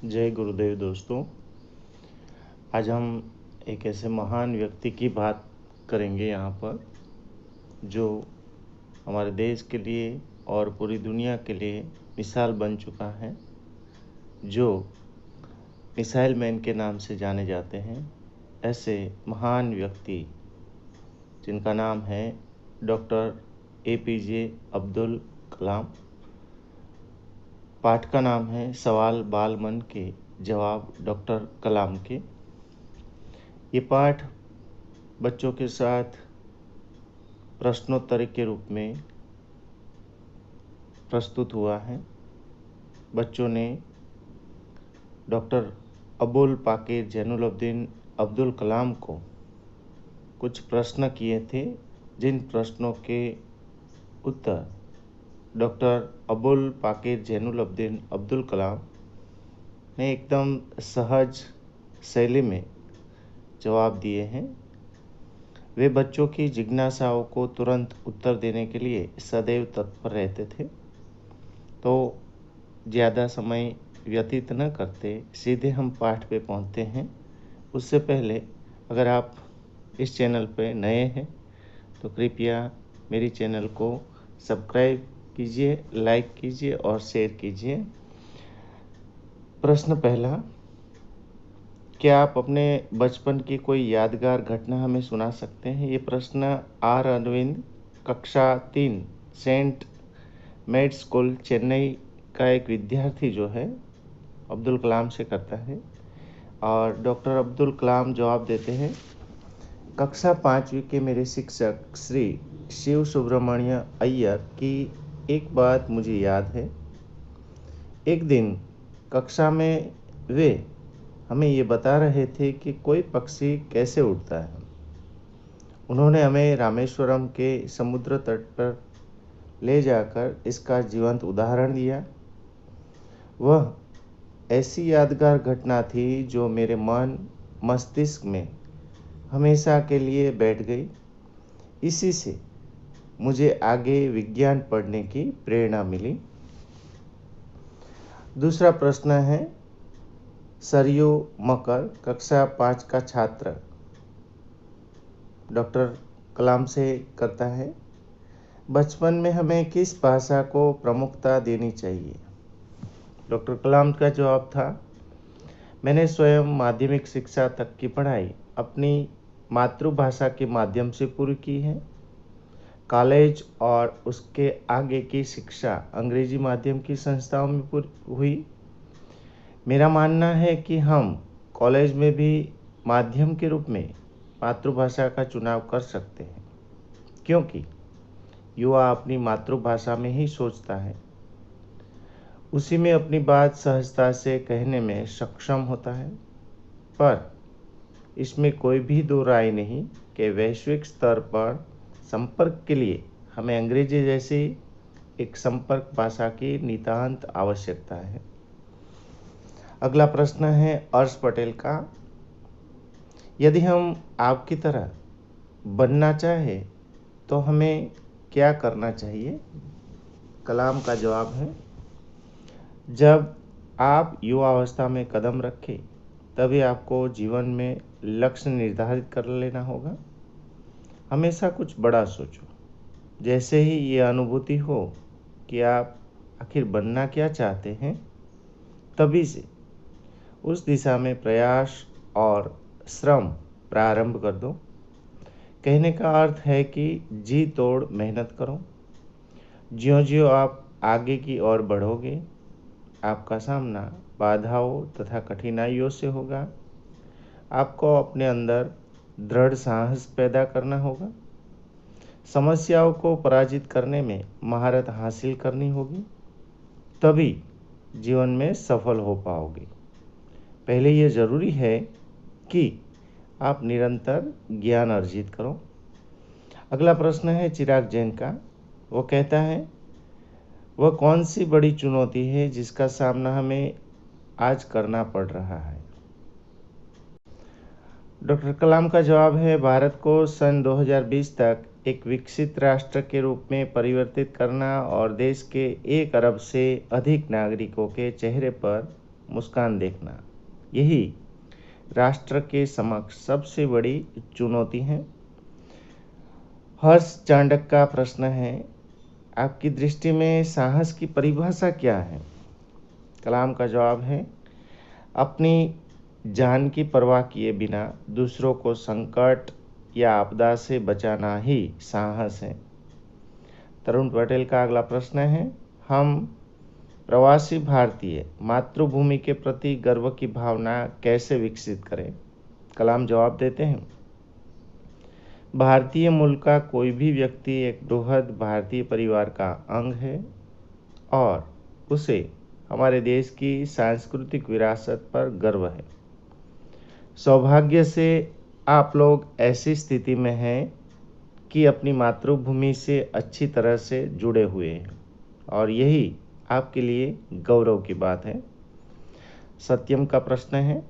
जय गुरुदेव दोस्तों। आज हम एक ऐसे महान व्यक्ति की बात करेंगे यहाँ पर, जो हमारे देश के लिए और पूरी दुनिया के लिए मिसाल बन चुका है, जो मिसाइल मैन के नाम से जाने जाते हैं। ऐसे महान व्यक्ति जिनका नाम है डॉक्टर APJ अब्दुल कलाम। पाठ का नाम है सवाल बाल मन के जवाब डॉक्टर कलाम के। ये पाठ बच्चों के साथ प्रश्नोत्तरी के रूप में प्रस्तुत हुआ है। बच्चों ने डॉक्टर अबुल पाकीर जैनुलब्दीन अब्दुल कलाम को कुछ प्रश्न किए थे, जिन प्रश्नों के उत्तर डॉक्टर अबुल पाकीर जैनुलब्दीन अब्दुल कलाम ने एकदम सहज शैली में जवाब दिए हैं। वे बच्चों की जिज्ञासाओं को तुरंत उत्तर देने के लिए सदैव तत्पर रहते थे। तो ज़्यादा समय व्यतीत न करते सीधे हम पाठ पे पहुंचते हैं। उससे पहले अगर आप इस चैनल पे नए हैं तो कृपया मेरी चैनल को सब्सक्राइब कीजिए, लाइक कीजिए और शेयर कीजिए। प्रश्न पहला, क्या आप अपने बचपन की कोई यादगार घटना हमें सुना सकते हैं? ये प्रश्न आर अरविंद, कक्षा 3, सेंट मेड स्कूल, चेन्नई का एक विद्यार्थी जो है अब्दुल कलाम से करता है। और डॉक्टर अब्दुल कलाम जवाब देते हैं, कक्षा 5वीं के मेरे शिक्षक श्री शिव सुब्रमण्य अय्यर की एक बात मुझे याद है। एक दिन कक्षा में वे हमें ये बता रहे थे कि कोई पक्षी कैसे उड़ता है। उन्होंने हमें रामेश्वरम के समुद्र तट पर ले जाकर इसका जीवंत उदाहरण दिया। वह ऐसी यादगार घटना थी जो मेरे मन मस्तिष्क में हमेशा के लिए बैठ गई। इसी से मुझे आगे विज्ञान पढ़ने की प्रेरणा मिली। दूसरा प्रश्न है, सरयू मकर, कक्षा 5 का छात्र डॉक्टर कलाम से करता है, बचपन में हमें किस भाषा को प्रमुखता देनी चाहिए? डॉक्टर कलाम का जवाब था, मैंने स्वयं माध्यमिक शिक्षा तक की पढ़ाई अपनी मातृभाषा के माध्यम से पूरी की है। कॉलेज और उसके आगे की शिक्षा अंग्रेजी माध्यम की संस्थाओं में पूरी हुई। मेरा मानना है कि हम कॉलेज में भी माध्यम के रूप में मातृभाषा का चुनाव कर सकते हैं, क्योंकि युवा अपनी मातृभाषा में ही सोचता है, उसी में अपनी बात सहजता से कहने में सक्षम होता है। पर इसमें कोई भी दो राय नहीं कि वैश्विक स्तर पर संपर्क के लिए हमें अंग्रेजी जैसी एक संपर्क भाषा की नितांत आवश्यकता है। अगला प्रश्न है अर्श पटेल का, यदि हम आपकी तरह बनना चाहें तो हमें क्या करना चाहिए? कलाम का जवाब है, जब आप युवावस्था में कदम रखें तभी आपको जीवन में लक्ष्य निर्धारित कर लेना होगा। हमेशा कुछ बड़ा सोचो। जैसे ही ये अनुभूति हो कि आप आखिर बनना क्या चाहते हैं, तभी से उस दिशा में प्रयास और श्रम प्रारंभ कर दो। कहने का अर्थ है कि जी तोड़ मेहनत करो। ज्यों-ज्यों आप आगे की ओर बढ़ोगे, आपका सामना बाधाओं तथा कठिनाइयों से होगा। आपको अपने अंदर दृढ़ साहस पैदा करना होगा। समस्याओं को पराजित करने में महारत हासिल करनी होगी, तभी जीवन में सफल हो पाओगे। पहले यह जरूरी है कि आप निरंतर ज्ञान अर्जित करो। अगला प्रश्न है चिराग जैन का। वो कहता है, वह कौन सी बड़ी चुनौती है जिसका सामना हमें आज करना पड़ रहा है? डॉक्टर कलाम का जवाब है, भारत को सन 2020 तक एक विकसित राष्ट्र के रूप में परिवर्तित करना और देश के 1 अरब से अधिक नागरिकों के चेहरे पर मुस्कान देखना, यही राष्ट्र के समक्ष सबसे बड़ी चुनौती है। हर्ष चाणक्य का प्रश्न है, आपकी दृष्टि में साहस की परिभाषा क्या है? कलाम का जवाब है, अपनी जान की परवाह किए बिना दूसरों को संकट या आपदा से बचाना ही साहस है। तरुण पटेल का अगला प्रश्न है, हम प्रवासी भारतीय मातृभूमि के प्रति गर्व की भावना कैसे विकसित करें? कलाम जवाब देते हैं, भारतीय मूल का कोई भी व्यक्ति एक बृहद भारतीय परिवार का अंग है और उसे हमारे देश की सांस्कृतिक विरासत पर गर्व है। सौभाग्य से आप लोग ऐसी स्थिति में हैं कि अपनी मातृभूमि से अच्छी तरह से जुड़े हुए हैं और यही आपके लिए गौरव की बात है। सत्यम का प्रश्न है,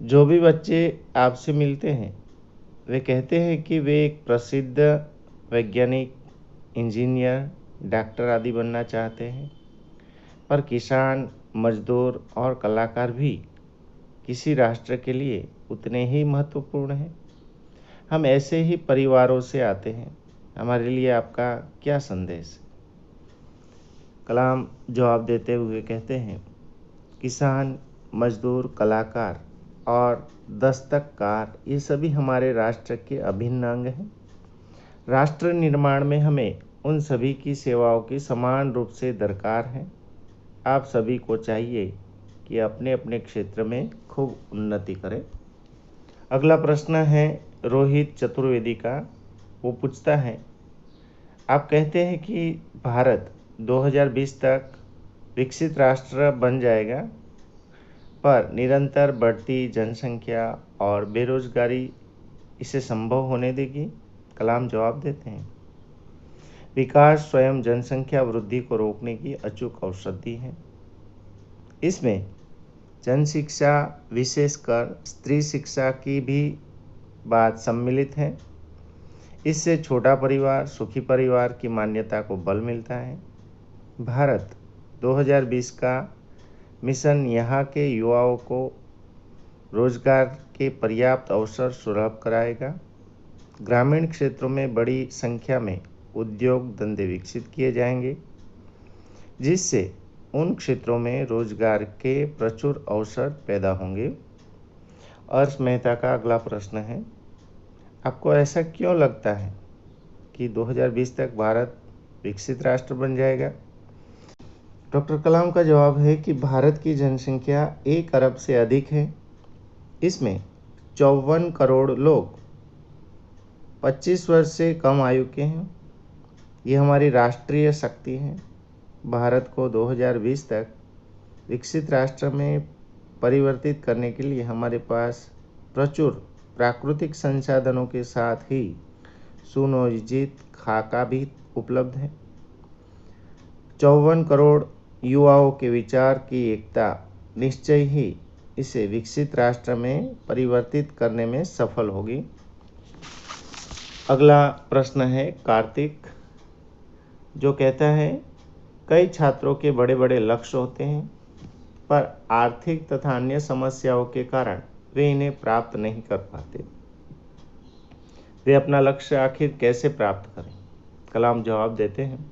जो भी बच्चे आपसे मिलते हैं वे कहते हैं कि वे एक प्रसिद्ध वैज्ञानिक, इंजीनियर, डॉक्टर आदि बनना चाहते हैं, पर किसान, मजदूर और कलाकार भी किसी राष्ट्र के लिए उतने ही महत्वपूर्ण हैं। हम ऐसे ही परिवारों से आते हैं, हमारे लिए आपका क्या संदेश? कलाम जवाब देते हुए कहते हैं, किसान, मजदूर, कलाकार और दस्तकार ये सभी हमारे राष्ट्र के अभिन्न अंग हैं। राष्ट्र निर्माण में हमें उन सभी की सेवाओं की समान रूप से दरकार है। आप सभी को चाहिए कि अपने अपने क्षेत्र में खूब उन्नति करें। अगला प्रश्न है रोहित चतुर्वेदी का। वो पूछता है, आप कहते हैं कि भारत 2020 तक विकसित राष्ट्र बन जाएगा, पर निरंतर बढ़ती जनसंख्या और बेरोजगारी इसे संभव होने देगी? कलाम जवाब देते हैं, विकास स्वयं जनसंख्या वृद्धि को रोकने की अचूक औषधि है। इसमें जन शिक्षा, विशेषकर स्त्री शिक्षा की भी बात सम्मिलित है। इससे छोटा परिवार, सुखी परिवार की मान्यता को बल मिलता है। भारत 2020 का मिशन यहाँ के युवाओं को रोजगार के पर्याप्त अवसर सुलभ कराएगा। ग्रामीण क्षेत्रों में बड़ी संख्या में उद्योग धंधे विकसित किए जाएंगे, जिससे उन क्षेत्रों में रोजगार के प्रचुर अवसर पैदा होंगे। हर्ष मेहता का अगला प्रश्न है, आपको ऐसा क्यों लगता है कि 2020 तक भारत विकसित राष्ट्र बन जाएगा? डॉक्टर कलाम का जवाब है कि भारत की जनसंख्या 1 अरब से अधिक है। इसमें 54 करोड़ लोग 25 वर्ष से कम आयु के हैं। ये हमारी राष्ट्रीय शक्ति है। भारत को 2020 तक विकसित राष्ट्र में परिवर्तित करने के लिए हमारे पास प्रचुर प्राकृतिक संसाधनों के साथ ही सुनियोजित खाका भी उपलब्ध है। 54 करोड़ युवाओं के विचार की एकता निश्चय ही इसे विकसित राष्ट्र में परिवर्तित करने में सफल होगी। अगला प्रश्न है कार्तिक, जो कहता है, कई छात्रों के बड़े बड़े लक्ष्य होते हैं, पर आर्थिक तथा अन्य समस्याओं के कारण वे इन्हें प्राप्त नहीं कर पाते। वे अपना लक्ष्य आखिर कैसे प्राप्त करें? कलाम जवाब देते हैं,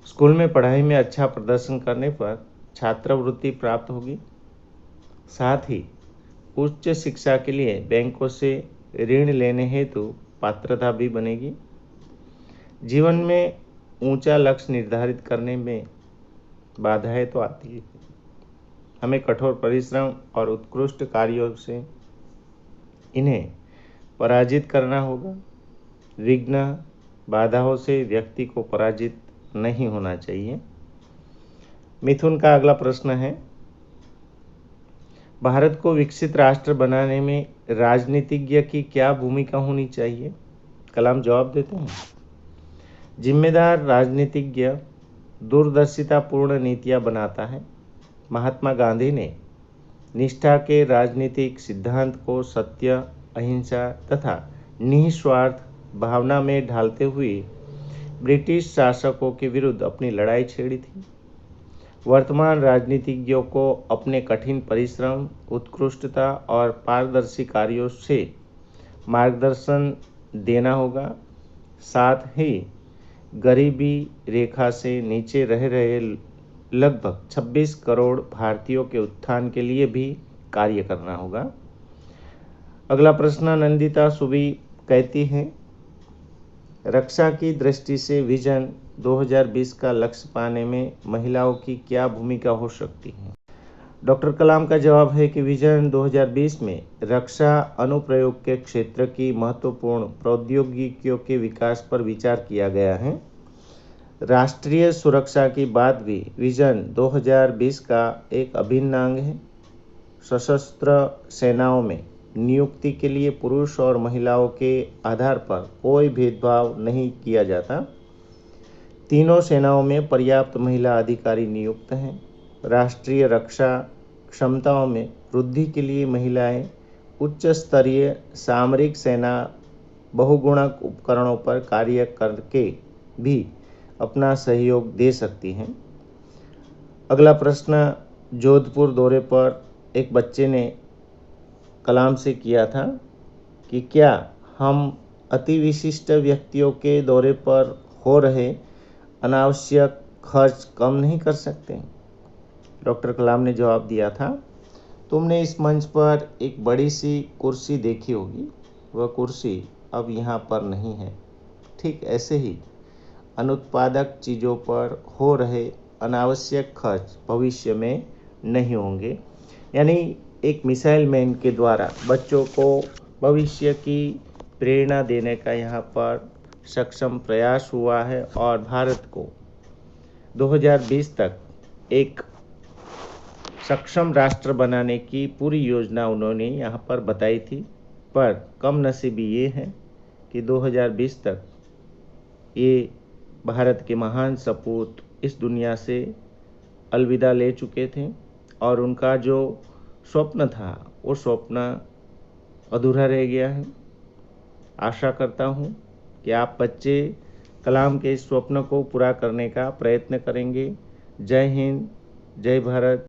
स्कूल में पढ़ाई में अच्छा प्रदर्शन करने पर छात्रवृत्ति प्राप्त होगी। साथ ही उच्च शिक्षा के लिए बैंकों से ऋण लेने हेतु पात्रता भी बनेगी। जीवन में ऊंचा लक्ष्य निर्धारित करने में बाधाएं तो आती है। हमें कठोर परिश्रम और उत्कृष्ट कार्यों से इन्हें पराजित करना होगा। विघ्न, बाधाओं से व्यक्ति को पराजित नहीं होना चाहिए। मिथुन का अगला प्रश्न है, भारत को विकसित राष्ट्र बनाने में राजनीतिज्ञ की क्या भूमिका होनी चाहिए? कलाम जवाब देते हैं, जिम्मेदार राजनीतिज्ञ दूरदर्शितापूर्ण नीतियां बनाता है। महात्मा गांधी ने निष्ठा के राजनीतिक सिद्धांत को सत्य, अहिंसा तथा निस्वार्थ भावना में ढालते हुए ब्रिटिश शासकों के विरुद्ध अपनी लड़ाई छेड़ी थी। वर्तमान राजनीतिज्ञों को अपने कठिन परिश्रम, उत्कृष्टता और पारदर्शी कार्यों से मार्गदर्शन देना होगा। साथ ही गरीबी रेखा से नीचे रह रहे लगभग 26 करोड़ भारतीयों के उत्थान के लिए भी कार्य करना होगा। अगला प्रश्न नंदिता सुबी कहती हैं, रक्षा की दृष्टि से विजन 2020 का लक्ष्य पाने में महिलाओं की क्या भूमिका हो सकती है? डॉक्टर कलाम का जवाब है कि विजन 2020 में रक्षा अनुप्रयोग के क्षेत्र की महत्वपूर्ण प्रौद्योगिकियों के विकास पर विचार किया गया है। राष्ट्रीय सुरक्षा की बात भी विजन 2020 का एक अभिन्न अंग है। सशस्त्र सेनाओं में नियुक्ति के लिए पुरुष और महिलाओं के आधार पर कोई भेदभाव नहीं किया जाता। तीनों सेनाओं में पर्याप्त महिला अधिकारी नियुक्त हैं। राष्ट्रीय रक्षा क्षमताओं में वृद्धि के लिए महिलाएं उच्च स्तरीय सामरिक सेना बहुगुणक उपकरणों पर कार्य करके भी अपना सहयोग दे सकती हैं। अगला प्रश्न जोधपुर दौरे पर एक बच्चे ने कलाम से किया था कि क्या हम अति विशिष्ट व्यक्तियों के दौरे पर हो रहे अनावश्यक खर्च कम नहीं कर सकते? डॉक्टर कलाम ने जवाब दिया था, तुमने इस मंच पर एक बड़ी सी कुर्सी देखी होगी, वह कुर्सी अब यहाँ पर नहीं है। ठीक ऐसे ही अनुत्पादक चीज़ों पर हो रहे अनावश्यक खर्च भविष्य में नहीं होंगे। यानी एक मिसाइल मैन के द्वारा बच्चों को भविष्य की प्रेरणा देने का यहाँ पर सक्षम प्रयास हुआ है और भारत को 2020 तक एक सक्षम राष्ट्र बनाने की पूरी योजना उन्होंने यहाँ पर बताई थी। पर कम नसीबी ये है कि 2020 तक ये भारत के महान सपूत इस दुनिया से अलविदा ले चुके थे और उनका जो स्वप्न था वो स्वप्न अधूरा रह गया है। आशा करता हूँ कि आप बच्चे कलाम के इस स्वप्न को पूरा करने का प्रयत्न करेंगे। जय हिंद, जय भारत।